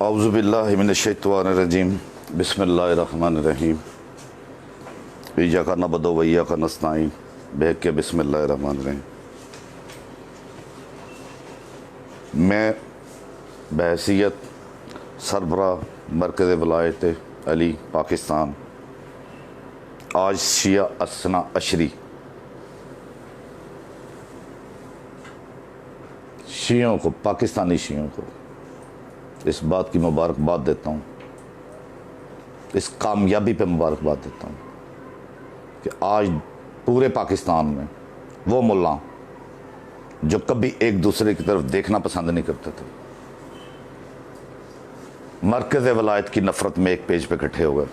औज़ुबिल्लाहि मिनश्शैतानिर्रजीम बिस्मिल्लाहिर्रहमानिर्रहीम इय्याका नअबुदु व इय्याका नस्तईन के बिस्मिल्लाहिर्रहमानिर्रहीम। मैं बहैसियत सरबरा मरकज़ वलायत अली पाकिस्तान आज शिया असना अशरी शियों को, पाकिस्तानी शियों को इस बात की मुबारकबाद देता हूँ, इस कामयाबी पे मुबारकबाद देता हूँ कि आज पूरे पाकिस्तान में वो मुल्ला जो कभी एक दूसरे की तरफ देखना पसंद नहीं करते थे, मरकज़ वलायत की नफ़रत में एक पेज पे इकट्ठे हो गए।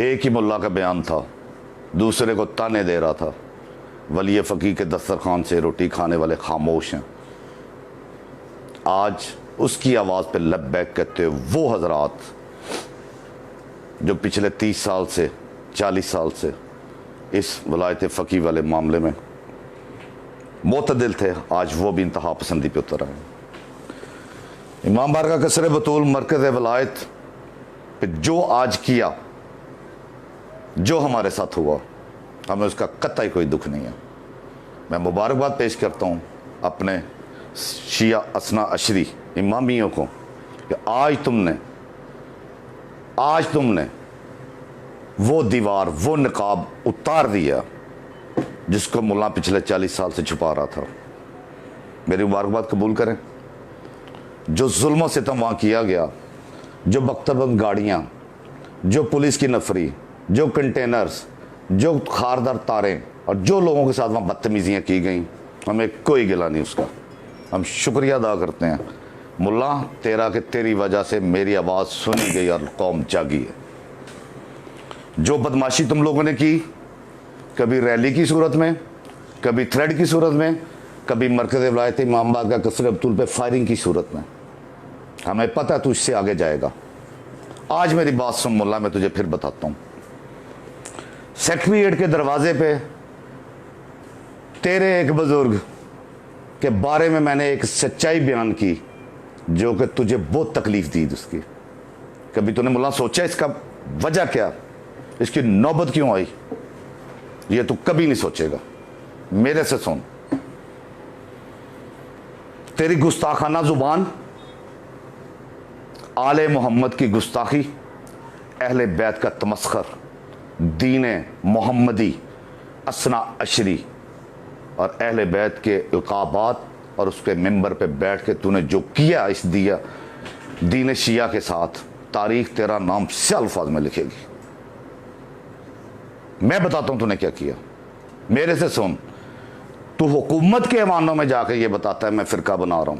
एक ही मुल्ला का बयान था, दूसरे को ताने दे रहा था, वली फ़कीह के दस्तरखान से रोटी खाने वाले खामोश हैं। आज उसकी आवाज़ पे लब्बैक कहते हुए वो हजरात जो पिछले 30 साल से 40 साल से इस वलायत फ़कीह वाले मामले में मोतदिल थे, आज वो भी इंतहा पसंदी पे उतर आए। इमाम बारगाह कसर बतूल मरकज़ वलायत पे जो आज किया, जो हमारे साथ हुआ, हमें उसका कतई कोई दुख नहीं है। मैं मुबारकबाद पेश करता हूँ अपने शिया असना अशरी इमामियों को कि आज तुमने वो दीवार, वो निकाब उतार दिया जिसको मुल्ला पिछले 40 साल से छुपा रहा था। मेरी मुबारकबाद कबूल करें। जो जुल्म सितम वहाँ किया गया, जो बख्तरबंद गाड़ियाँ, जो पुलिस की नफरी, जो कंटेनर्स, जो खारदार तारें और जो लोगों के साथ वहाँ बदतमीजियाँ की गई, हमें कोई गिला नहीं उसका। हम शुक्रिया अदा करते हैं मुल्ला, तेरी वजह से मेरी आवाज़ सुनी गई और कौम जागी है। जो बदमाशी तुम लोगों ने की, कभी रैली की सूरत में, कभी थ्रेड की सूरत में, कभी मरकज़ वलायत इमाम बारगाह कसर बतूल पे फायरिंग की सूरत में, हमें पता है तू इससे आगे जाएगा। आज मेरी बात सुन मुल्ला, मैं तुझे फिर बताता हूँ। सेक्रेटेरिएट के दरवाजे पे तेरे एक बुजुर्ग के बारे में मैंने एक सच्चाई बयान की जो कि तुझे बहुत तकलीफ दी उसकी। कभी तूने मुल्ला सोचा इसका वजह क्या, इसकी नौबत क्यों आई? ये तू कभी नहीं सोचेगा। मेरे से सुन, तेरी गुस्ताखाना जुबान, आले मोहम्मद की गुस्ताखी, अहले बैत का तमस्खर, दीन मोहम्मदी, असना अशरी और अहले बैत के इल्काबात और उसके मिंबर पे बैठ के तूने जो किया इस दीन शिया के साथ, तारीख तेरा नाम से अल्फाज में लिखेगी। मैं बताता हूं तूने क्या किया। मेरे से सुन, तू हुकूमत के ऐवानों में जाके ये बताता है मैं फ़िरका बना रहा हूं,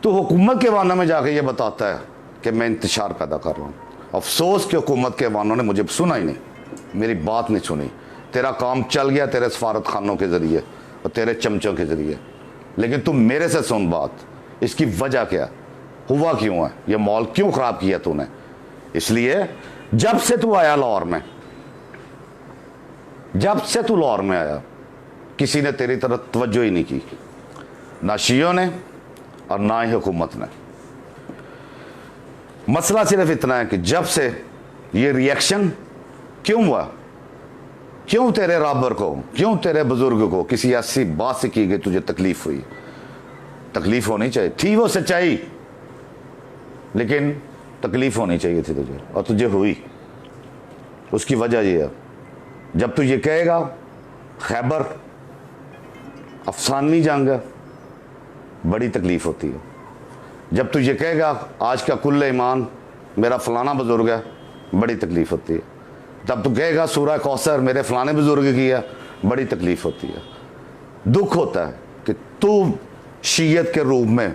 तू हुकूमत के ऐवानों में जाके ये बताता है कि मैं इंतशार पैदा कर रहा हूं। अफसोस कि हुकूमत के ऐवानों ने मुझे सुना ही नहीं, मेरी बात नहीं सुनी। तेरा काम चल गया तेरे सफारत खानों के ज़रिए और तेरे चमचों के ज़रिए, लेकिन तू मेरे से सुन बात, इसकी वजह क्या, हुआ क्यों है, ये माहौल क्यों ख़राब किया तूने? इसलिए जब से तू आया लाहौर में, जब से तू लाहौर में आया, किसी ने तेरी तरफ तवज्जो ही नहीं की, ना शियों ने और ना ही हुकूमत ने। मसला सिर्फ इतना है कि जब से ये रिएक्शन क्यों हुआ, क्यों तेरे राबर को, क्यों तेरे बुजुर्ग को किसी ऐसी बात से की गई तुझे तकलीफ हुई? तकलीफ होनी चाहिए थी, वो सच्चाई, लेकिन तकलीफ होनी चाहिए थी तुझे और तुझे हुई। उसकी वजह ये है, जब तू ये कहेगा खैबर अफसानी जंग है, बड़ी तकलीफ होती है। जब तू ये कहेगा आज का कुल्ले ईमान मेरा फलाना बुजुर्ग है, बड़ी तकलीफ होती है। तब तू कहेगा सूरह कौसर मेरे फलाने बुजुर्ग की है, बड़ी तकलीफ होती है। दुख होता है कि तू शीयत के रूप में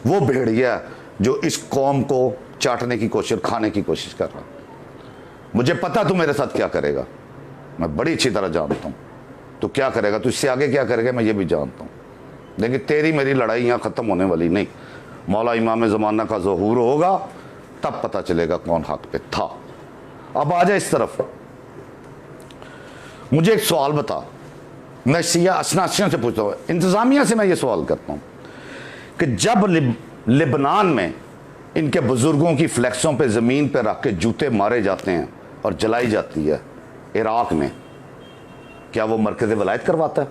वो भेड़िया जो इस कौम को चाटने की कोशिश, खाने की कोशिश कर रहा। मुझे पता तू मेरे साथ क्या करेगा, मैं बड़ी अच्छी तरह जानता हूँ तू क्या करेगा, तू इससे आगे क्या करेगा मैं ये भी जानता हूँ। लेकिन तेरी मेरी लड़ाई यहाँ ख़त्म होने वाली नहीं। मौला इमाम ज़माना का ज़हूर होगा तब पता चलेगा कौन हक पे था। अब आ जाए इस तरफ, मुझे एक सवाल बता, मैं शिया असना से पूछता हूँ, इंतज़ामिया से मैं ये सवाल करता हूँ कि जब लेबनान में इनके बुजुर्गों की फ्लैक्सों पे ज़मीन पे रख के जूते मारे जाते हैं और जलाई जाती है। इराक में क्या वो मरकज़ वलायत करवाता है?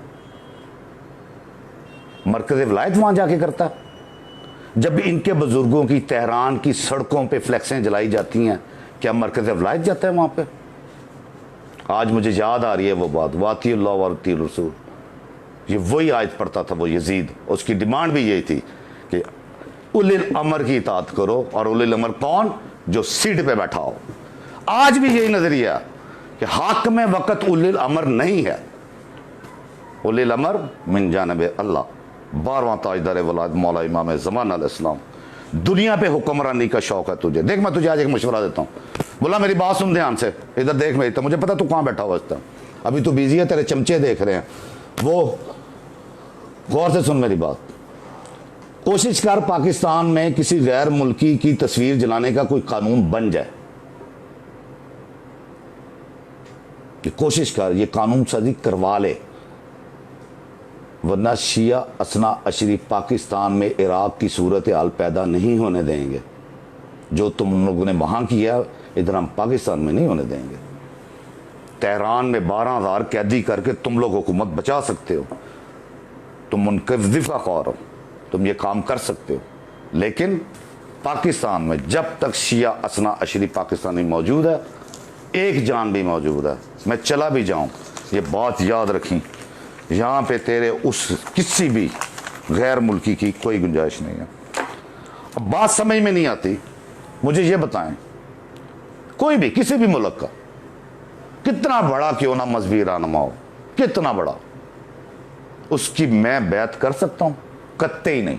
मरकज़ वलायत वहां जाके करता है? जब इनके बुजुर्गों की तेहरान की सड़कों पे फ्लैक्सें जलाई जाती हैं, क्या मरकज़ वलायत जाता है वहां पे? आज मुझे याद आ रही है वो बात, वातियुल्लाह व अतीउर रसूल। ये वही आयत पढ़ता था वो यजीद, उसकी डिमांड भी यही थी कि उलिल अमर की इताअत करो। और उलिल अमर कौन? जो सीट पे बैठा हो। आज भी यही नजरिया कि हाकिम वक्त उलिल अमर नहीं है। उलिल अमर मिन जानिब अल्लाह, 12वां ताजदार वलायत मौला इमाम ज़मान अलैहिस्सलाम। दुनिया पे हुक्मरानी का शौक है तुझे। देख, मैं तुझे आज एक मशवरा देता हूँ। बोला मेरी बात सुन ध्यान से, इधर देख मेरी तो, मुझे पता तू कहाँ बैठा हुआ इस टाइम, अभी तू बिजी है, तेरे चमचे देख रहे हैं वो। गौर से सुन मेरी बात। कोशिश कर पाकिस्तान में किसी गैर मुल्की की तस्वीर जलाने का कोई कानून बन जाए। कि कोशिश कर ये कानून साजी करवा ले, वरना शिया असना अशरी पाकिस्तान में इराक की सूरत हाल पैदा नहीं होने देंगे। जो तुम लोगों ने वहां किया इधर हम पाकिस्तान में नहीं होने देंगे। तेहरान में 12,000 कैदी करके तुम लोग हुकूमत बचा सकते हो, तुम मुनकज़िफ़ा ख़ौर हो, तुम ये काम कर सकते हो। लेकिन पाकिस्तान में जब तक शिया असना अशरी पाकिस्तानी मौजूद है, एक जान भी मौजूद है, मैं चला भी जाऊं, ये बात याद रखी, यहाँ पे तेरे उस किसी भी गैर मुल्की की कोई गुंजाइश नहीं है। अब बात समझ में नहीं आती, मुझे ये बताएं, कोई भी किसी भी मुल्क का कितना बड़ा क्यों ना मजहबी रहनुमा हो, कितना बड़ा, उसकी मैं बैत कर सकता हूं? कत्ते ही नहीं।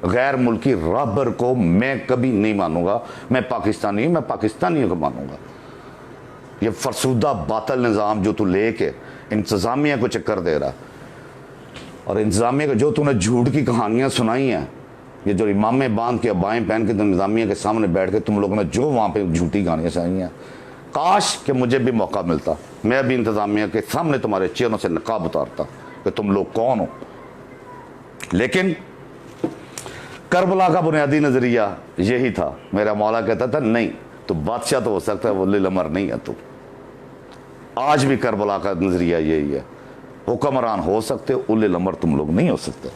गैर मुल्की राबर को मैं कभी नहीं मानूंगा। मैं पाकिस्तानी हूं, मैं पाकिस्तानियों को मानूंगा। ये फरसूदा बातल निज़ाम जो तू लेके इंतज़ामिया को चक्कर दे रहा, और इंतज़ामिया को जो तूने झूठ की कहानियां सुनाई हैं, ये जो इमामे बांध के अबाएँ पहन के इंतज़ामिया के सामने बैठ के तुम लोगों ने जो वहाँ पे झूठी कहानियाँ सुनाई हैं, काश कि मुझे भी मौका मिलता, मैं भी इंतज़ामिया के सामने तुम्हारे चेहरों से नकाब उतारता कि तुम लोग कौन हो। लेकिन करबला का बुनियादी नज़रिया यही था। मेरा मौला कहता था नहीं, तो बादशाह तो हो सकता है, वो उलिल अमर नहीं है तू। आज भी करबला का नज़रिया यही है, हुक्मरान हो सकते, उलिल अमर तुम लोग नहीं हो सकते।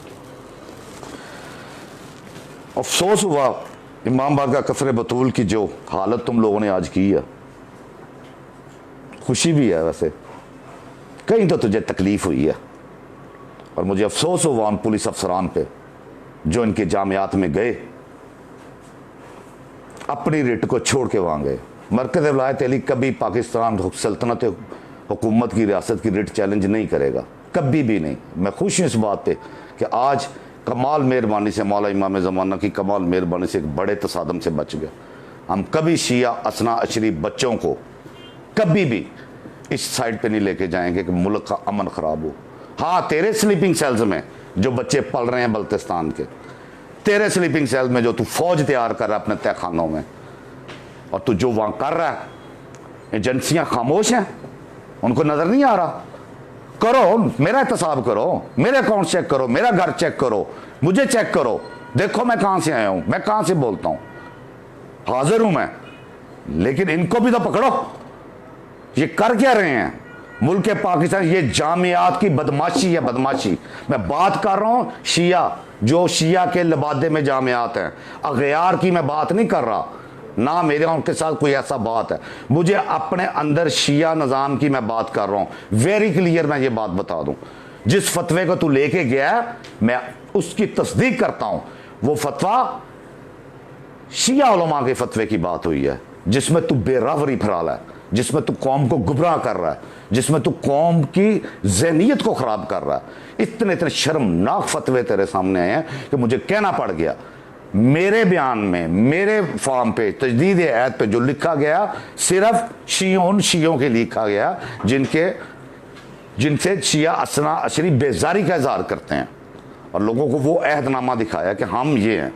अफसोस हुआ इमाम बारगाह कसर बतूल की जो हालत तुम लोगों ने आज की है। खुशी भी है वैसे, कहीं तो तुझे तकलीफ हुई है, और मुझे अफसोस हुआ उन पुलिस अफसरान पे जो इनके जामियात में गए, अपनी रिट को छोड़ के वहाँ गए। मरकज़ वलायत अली कभी पाकिस्तान सल्तनत हुकूमत की रियासत की रिट चैलेंज नहीं करेगा, कभी भी नहीं। मैं खुश हूँ इस बात पे कि आज कमाल मेहरबानी से मौला इमाम ज़माना की कमाल मेहरबानी से एक बड़े तसादम से बच गए। हम कभी शिया असना अशरी बच्चों को कभी भी इस साइड पे नहीं लेके जाएंगे कि मुल्क का अमन ख़राब हो। हाँ, तेरे स्लीपिंग सेल्स में जो बच्चे पल रहे हैं बल्तिस्तान के, तेरे स्लीपिंग सेल में जो तू फौज तैयार कर रहा है अपने तहखानों में, और तू जो वहाँ कर रहा है, एजेंसियाँ खामोश हैं, उनको नज़र नहीं आ रहा। करो, मेरा एहतसाब करो, मेरे अकाउंट चेक करो, मेरा घर चेक करो, मुझे चेक करो, देखो मैं कहाँ से आया हूँ, मैं कहाँ से बोलता हूँ, हाजिर हूँ मैं। लेकिन इनको भी तो पकड़ो, ये कर क्या रहे हैं मुल्क पाकिस्तान? ये जामियात की बदमाशी है, बदमाशी। मैं बात कर रहा हूँ शिया, जो शिया के लबादे में जामियात हैं, अगयार की मैं बात नहीं कर रहा, ना मेरे उनके साथ कोई ऐसा बात है। मुझे अपने अंदर शिया निज़ाम की मैं बात कर रहा हूँ। वेरी क्लियर मैं ये बात बता दूँ, जिस फतवे को तू लेके गया मैं उसकी तस्दीक करता हूँ। वो फतवा शिया उलमा के फतवे की बात हुई है, जिसमें तू बेरावरी फराला है, जिसमें तू कौम को गुमराह कर रहा है, जिसमें तू कौम की ज़हनियत को ख़राब कर रहा है। इतने इतने शर्मनाक फतवे तेरे सामने आए हैं कि मुझे कहना पड़ गया। मेरे बयान में, मेरे फॉर्म पे, तजदीद ऐद पे जो लिखा गया, सिर्फ शियों के लिखा गया जिनसे शिया असना अशरी बेजारी का इजहार करते हैं, और लोगों को वो अहदनामा दिखाया कि हम ये हैं,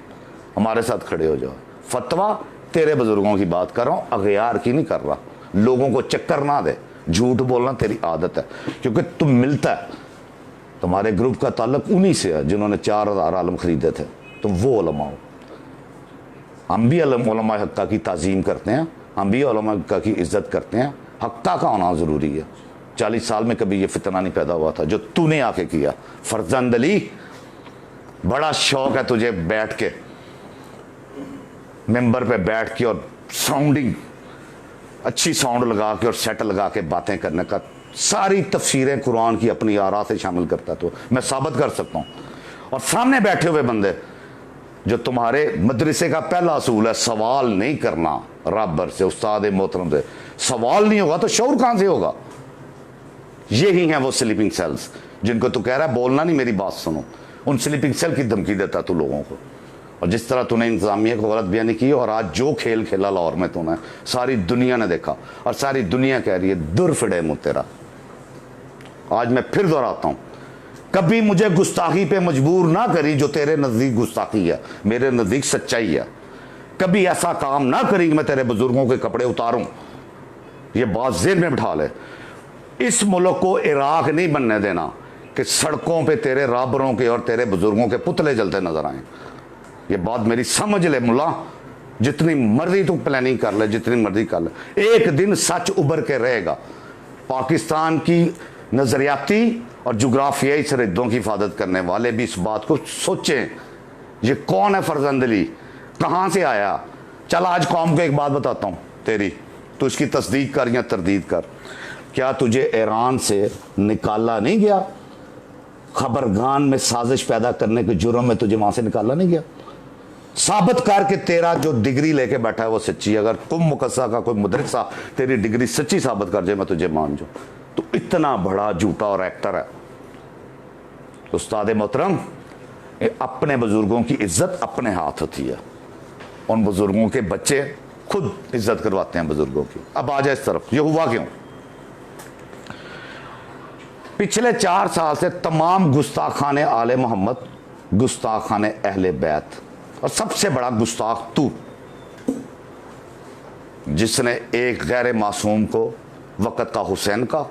हमारे साथ खड़े हो जाओ। फतवा तेरे बुजुर्गों की बात कर रहा हूँ, अगयार की नहीं कर रहा। लोगों को चक्कर ना दे, झूठ बोलना तेरी आदत है, क्योंकि तुम मिलता है, तुम्हारे ग्रुप का ताल्लुक उन्हीं से है जिन्होंने 4,000 आलम खरीदे थे। तुम वो उलमा हो, हम भी उलमा हक्का की ताज़ीम करते हैं, हम भी उलमा हक्का की इज़्ज़त करते हैं। हक्का का होना ज़रूरी है। 40 साल में कभी ये फितना नहीं पैदा हुआ था जो तूने आके किया। फरजंद अली, बड़ा शौक है तुझे बैठ के मेंबर पे बैठ के और साउंडिंग अच्छी साउंड लगा के और सेट लगा के बातें करने का। सारी तफसीरें कुरान की अपनी आरा से शामिल करता, तो मैं साबित कर सकता हूँ। और सामने बैठे हुए बंदे जो तुम्हारे मदरसे का पहला असूल है, सवाल नहीं करना रब्बर से, उस्ताद मोहतरम से। सवाल नहीं होगा तो शौर कहाँ से होगा? यही हैं वो स्लीपिंग सेल्स जिनको तू कह रहा है बोलना नहीं, मेरी बात सुनो। उन स्लीपिंग सेल की धमकी देता तू लोगों को। और जिस तरह तूने इंतजामिया को गलत बयानी की, और आज जो खेल खेला लाहौर में तूने, सारी दुनिया ने देखा और सारी दुनिया कह रही है दुर फिड़े मुँह तेरा। आज मैं फिर दोहराता हूँ, कभी मुझे गुस्ताखी पे मजबूर ना करी जो तेरे नज़दीक गुस्ताखी है, मेरे नज़दीक सच्चाई है। कभी ऐसा काम ना करी कि मैं तेरे बुजुर्गों के कपड़े उतारूं। ये बात ज़हन में बिठा ले। इस मुल्क को इराक नहीं बनने देना कि सड़कों पे तेरे राबरों के और तेरे बुजुर्गों के पुतले जलते नजर आए। ये बात मेरी समझ ले मुल्ला, जितनी मर्जी तू प्लानिंग कर ले, जितनी मर्जी कर ले, एक दिन सच उभर के रहेगा। पाकिस्तान की नजरियाती और जुग्राफियाई सरहदों की हिफाजत करने वाले भी इस बात को सोचें, ये कौन है फरजंद अली, कहाँ से आया। चल आज कौम को एक बात बताता हूँ तेरी, तो इसकी तस्दीक कर या तरदीद कर। क्या तुझे ईरान से निकाला नहीं गया? खबरगान में साजिश पैदा करने के जुर्म में तुझे वहां से निकाला नहीं गया? साबित कर कि तेरा जो डिग्री लेके बैठा है वो सच्ची। अगर कुम मुकस्सा का कोई मुदरसा तेरी डिग्री सच्ची साबित कर जाए, मैं तुझे मान जाऊं। तो इतना बड़ा झूठा और एक्टर है। उस्ताद मोहतरम, अपने बुजुर्गों की इज्जत अपने हाथ होती है। उन बुजुर्गों के बच्चे खुद इज्जत करवाते हैं बुजुर्गों की। अब आ जाए इस तरफ, ये हुआ क्यों? पिछले 4 साल से तमाम गुस्ताखाने आले मोहम्मद, गुस्ताखाने अहले बैत, और सबसे बड़ा गुस्ताख तू, जिसने एक गैर मासूम को वक़्त का हुसैन का,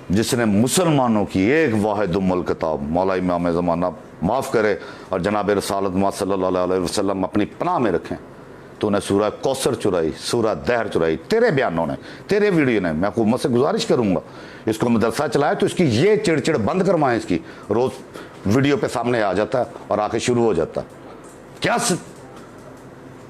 जिसने मुसलमानों की एक वाहिदुल किताब मौला इमाम ज़माना माफ़ करे और जनाब रसालत मुहम्मद सल्लल्लाहु अलैहि वसल्लम अपनी पनाह में रखें, तूने सूरह कौसर चुराई, सूरह दहर चुराई। तेरे बयानों ने, तेरे वीडियो ने। मैं हुकूमत से गुजारिश करूंगा, इसको मदरसा चलाए तो इसकी ये चिड़चिड़ बंद करवाएं। इसकी रोज़ वीडियो पे सामने आ जाता है और आके शुरू हो जाता है। क्या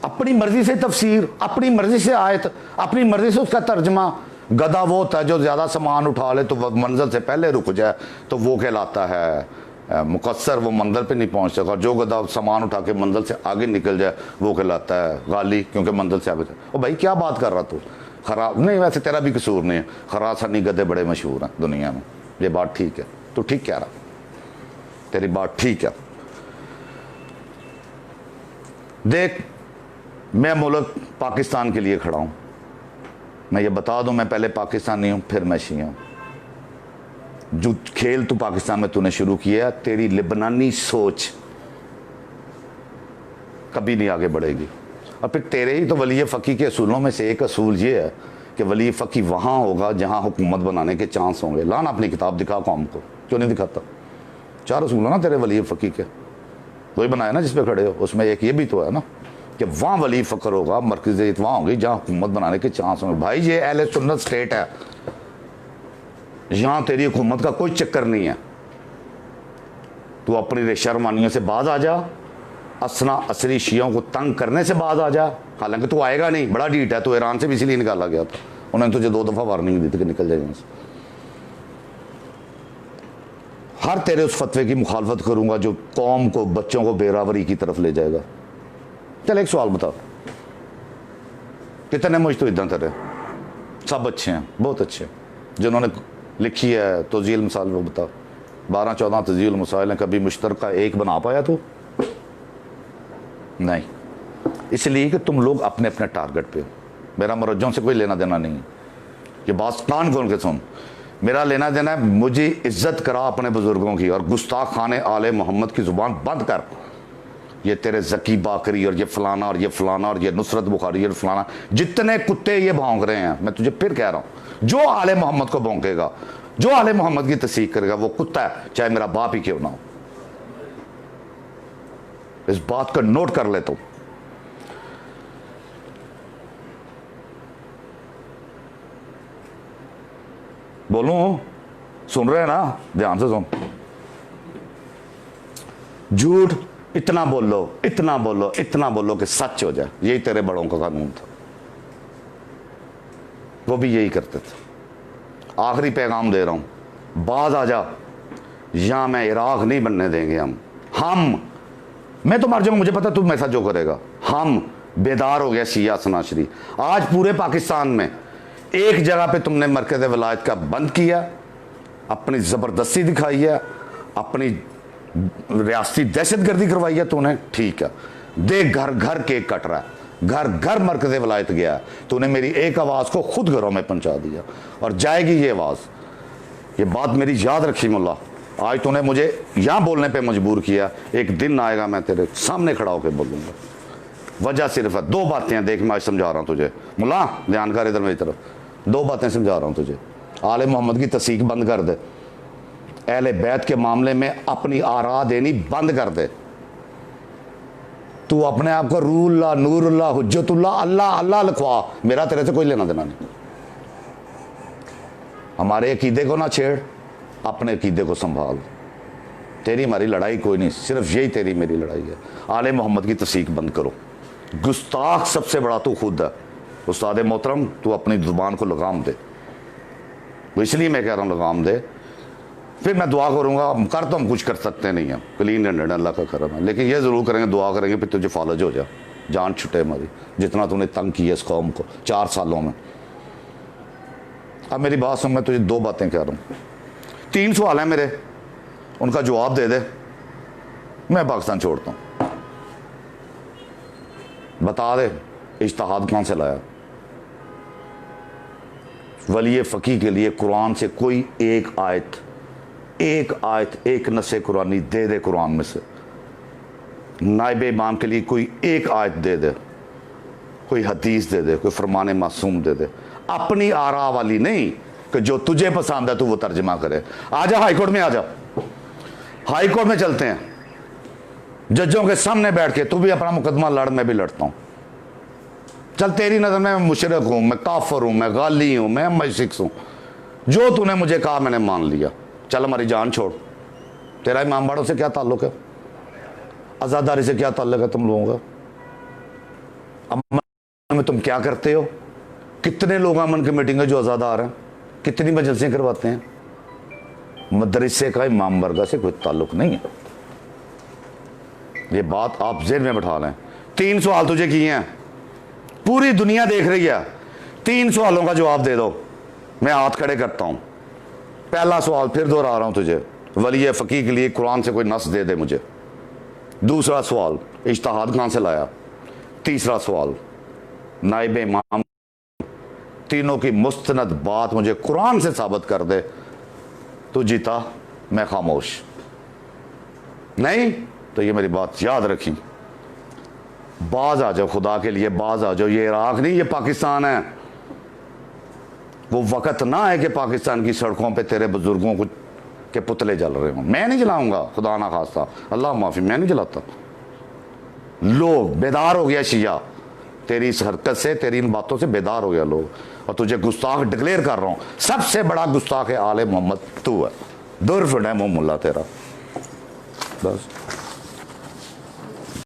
अपनी मर्जी से तफसीर, अपनी मर्जी से आयत, अपनी मर्जी से उसका तर्जमा। गधा वो होता है जो ज़्यादा सामान उठा ले तो वह मंजिल से पहले रुक जाए, तो वो कहलाता है मुकस्सर, वो मंजिल पे नहीं पहुंच सका। जो गधा सामान उठा के मंजिल से आगे निकल जाए वो कहलाता है गाली, क्योंकि मंजिल से आगे। ओ भाई क्या बात कर रहा तू? खराब नहीं, वैसे तेरा भी कसूर नहीं है। खरासनी गधे बड़े मशहूर हैं दुनिया में, ये बात ठीक है, तू ठीक कह रहा, तेरी बात ठीक है। देख, मैं मुल्क पाकिस्तान के लिए खड़ा हूं। मैं ये बता दूं, मैं पहले पाकिस्तानी हूं, फिर मैं शिया हूं। जो खेल तू पाकिस्तान में तूने शुरू किया, तेरी लिबनानी सोच कभी नहीं आगे बढ़ेगी। और फिर तेरे ही तो वली फ़की के असूलों में से एक असूल ये है कि वली फ़की वहाँ होगा जहाँ हुकूमत बनाने के चांस होंगे। लाना अपनी किताब दिखा कौम को, क्यों नहीं दिखाता? 4 असूल है ना तेरे वली फ़की के, वही बनाया ना जिस पे खड़े हो। उसमें एक ये भी तो है ना कि वहाँ वली फ़क्र होगा, मरकज़ियत वहाँ होगी जहाँ हुकूमत बनाने के चांस होंगे। भाई ये अहले सुन्नत स्टेट है, यहाँ तेरी हुकूमत का कोई चक्कर नहीं है। तू अपनी रेशरमानियों से बाज आ जा, असना असरी शियों को तंग करने से बाज आ जा। हालांकि तू आएगा नहीं, बड़ा डीट है। तो ईरान से भी इसीलिए निकाला गया था, उन्होंने तुझे 2 दफ़ा वार्निंग दी थी कि निकल जाए यहाँ से। हर तेरे उस फतवे की मुखालफत करूंगा जो कौम को, बच्चों को बेरावरी की तरफ ले जाएगा। चल एक सवाल बता, कितने मुज्तहिद तेरे? सब अच्छे हैं, बहुत अच्छे हैं। जिन्होंने लिखी है तज़ील मसाइल, वो बता। 12-14 तज़ील मसाइल हैं, कभी मुश्तरका एक बना पाया तू? नहीं, इसलिए कि तुम लोग अपने अपने टारगेट पे हो। मेरा मुरज्जों से कोई लेना देना नहीं है। ये बात कान खोल के सुन, मेरा लेना देना है, मुझे इज्जत करा अपने बुजुर्गों की, और गुस्ताख खाने आले मोहम्मद की ज़ुबान बंद कर। ये तेरे ज़की बाकरी और ये फलाना और ये फलाना और ये नुसरत बुखारी और फलाना, जितने कुत्ते ये भौंक रहे हैं, मैं तुझे फिर कह रहा हूँ, जो आले मोहम्मद को भौंकेगा, जो आले मोहम्मद की तस्दीक करेगा, वो कुत्ता है, चाहे मेरा बाप ही क्यों ना हो। इस बात को नोट कर ले। तो बोलूं? सुन रहे हैं ना? ध्यान से सुन। झूठ इतना बोलो, इतना बोलो, इतना बोलो कि सच हो जाए, यही तेरे बड़ों का कानून था। वो भी यही करते थे। आखिरी पैगाम दे रहा हूं, बाज आ जा, यहां मैं इराक नहीं बनने देंगे हम मैं तो मर जाऊंगा, मुझे पता तू मेरे साथ जो करेगा। हम बेदार हो गया शिया सनाशरी। आज पूरे पाकिस्तान में एक जगह पे तुमने मरकज़ वलायत का बंद किया, अपनी ज़बरदस्ती दिखाई है, अपनी रियासती दहशतगर्दी करवाई है तूने, ठीक है। देख घर घर केक कट रहा है, घर घर मरकज़ वलायत गया, तूने मेरी एक आवाज़ को खुद घरों में पहुंचा दिया और जाएगी ये आवाज़। ये बात मेरी याद रखी मुल्ला, आज तूने मुझे यहाँ बोलने पे मजबूर किया, एक दिन आएगा मैं तेरे सामने खड़ा होकर बोलूँगा। वजह सिर्फ है, दो बातें हैं, देख मैं आज समझा रहा हूँ तुझे मुल्ला, ध्यान कर इधर मेरी तरफ, दो बातें समझा रहा हूँ तुझे। आले मोहम्मद की तस्दीक बंद कर दे, अहले बैत के मामले में अपनी आरा देनी बंद कर दे। तू अपने आप को रूहुल्लाह, नूरुल्लाह, हुज्जतुल्लाह, अल्लाह अल्लाह लिखवा, मेरा तेरे से कोई लेना देना नहीं। हमारे अकीदे को ना छेड़, अपने अकीदे को संभाल। तेरी हमारी लड़ाई कोई नहीं, सिर्फ यही तेरी मेरी लड़ाई है। आले मोहम्मद की तस्दीक बंद करो। गुस्ताख सबसे बड़ा तू खुद है। उस्ताद मोहतरम, तू अपनी जुबान को लगाम दे, इसलिए मैं कह रहा हूँ लगाम दे। फिर मैं दुआ करूँगा, कर तो हम कुछ कर सकते नहीं हैं, क्लीन हैंडेड अल्लाह का करम है, लेकिन ये ज़रूर करेंगे, दुआ करेंगे फिर तुझे फालज हो जा, जान छुटे हमारी, जितना तूने तंग किया इस कौम को 4 सालों में। अब मेरी बात सुन, मैं तुझे 2 बातें कह रहा हूँ, 3 सवाल हैं मेरे, उनका जवाब दे दे, मैं पाकिस्तान छोड़ता हूँ। बता दे इज्तिहाद कहाँ से लाया? वली फ़कीह के लिए कुरान से कोई एक आयत, एक नसे कुरानी दे दे कुरान में से। नाइब इमाम के लिए कोई एक आयत दे दे, कोई हदीस दे दे, कोई फरमान मासूम दे दे, अपनी आरा वाली नहीं कि जो तुझे पसंद है तू वो तर्जमा करे। आजा हाई कोर्ट में, आजा हाई कोर्ट में चलते हैं, जजों के सामने बैठ के तू भी अपना मुकदमा लड़, मैं भी लड़ता हूं। चल तेरी नजर में मैं मुशरिक हूं, मैं काफिर हूं, मैं गाली हूं, मैं मशरिक हूं, जो तूने मुझे कहा मैंने मान लिया। चल हमारी जान छोड़, तेरा इमाम बाड़ों से क्या ताल्लुक है? आज़ादारी से क्या ताल्लुक है तुम लोगों का? अमन में तुम क्या करते हो? कितने लोग अमन की मीटिंग है जो आज़ादार हैं? कितनी मजलिसें करवाते हैं? मदरसे का इमाम बरगा से कोई ताल्लुक नहीं है। ये बात आप ज़हन में बैठा लें। 3 सवाल तुझे किए हैं, पूरी दुनिया देख रही है, 3 सवालों का जवाब दे दो, मैं हाथ खड़े करता हूं। पहला सवाल फिर दोहरा रहा हूं तुझे, वली फ़कीह के लिए कुरान से कोई नस दे दे मुझे। दूसरा सवाल, इज्तिहाद कहां से लाया? तीसरा सवाल, नाइब इमाम, तीनों की मुस्तनद बात मुझे कुरान से साबित कर दे। तू जीता, मैं खामोश। नहीं तो ये मेरी बात याद रखी, बाज आ जाओ, खुदा के लिए बाज आ जाओ। ये इराक नहीं, ये पाकिस्तान है। वो वक़्त ना है कि पाकिस्तान की सड़कों पे तेरे बुजुर्गों को के पुतले जल रहे हों। मैं नहीं जलाऊंगा, खुदा ना खास्ता, अल्लाह माफ़ी, मैं नहीं जलाता। लोग बेदार हो गया शिया, तेरी इस हरकत से, तेरी इन बातों से बेदार हो गया लोग, और तुझे गुस्ताख डिक्लेयर कर रहा हूँ। सबसे बड़ा गुस्ताख है आले मोहम्मद तू है, दुर्फ है मुल्ला तेरा, बस।